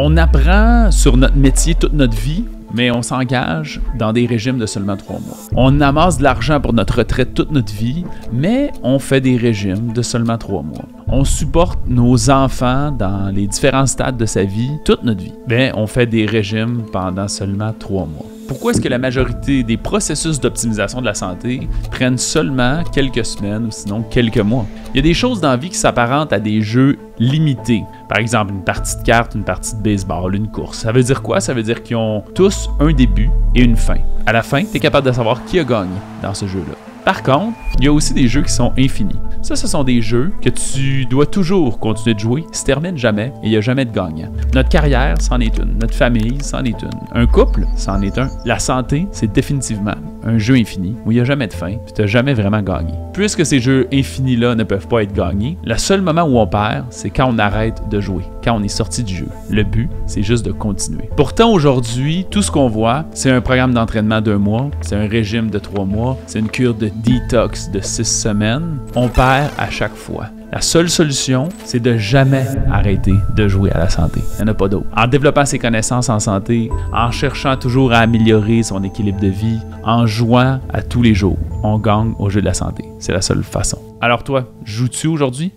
On apprend sur notre métier toute notre vie, mais on s'engage dans des régimes de seulement 3 mois. On amasse de l'argent pour notre retraite toute notre vie, mais on fait des régimes de seulement 3 mois. On supporte nos enfants dans les différents stades de sa vie toute notre vie, mais on fait des régimes pendant seulement 3 mois. Pourquoi est-ce que la majorité des processus d'optimisation de la santé prennent seulement quelques semaines ou sinon quelques mois? Il y a des choses dans la vie qui s'apparentent à des jeux limités. Par exemple, une partie de cartes, une partie de baseball, une course. Ça veut dire quoi? Ça veut dire qu'ils ont tous un début et une fin. À la fin, tu es capable de savoir qui a gagné dans ce jeu-là. Par contre, il y a aussi des jeux qui sont infinis. Ça, ce sont des jeux que tu dois toujours continuer de jouer, ils se terminent jamais et il n'y a jamais de gagnant. Notre carrière, c'en est une. Notre famille, c'en est une. Un couple, c'en est un. La santé, c'est définitivement un jeu infini où il n'y a jamais de fin et tu n'as jamais vraiment gagné. Puisque ces jeux infinis-là ne peuvent pas être gagnés, le seul moment où on perd, c'est quand on arrête de jouer, quand on est sorti du jeu. Le but, c'est juste de continuer. Pourtant, aujourd'hui, tout ce qu'on voit, c'est un programme d'entraînement d'1 mois, c'est un régime de 3 mois, c'est une cure de détox de 6 semaines. On perd à chaque fois. La seule solution, c'est de jamais arrêter de jouer à la santé. Il n'y en a pas d'autre. En développant ses connaissances en santé, en cherchant toujours à améliorer son équilibre de vie, en jouant à tous les jours, on gagne au jeu de la santé. C'est la seule façon. Alors toi, joues-tu aujourd'hui?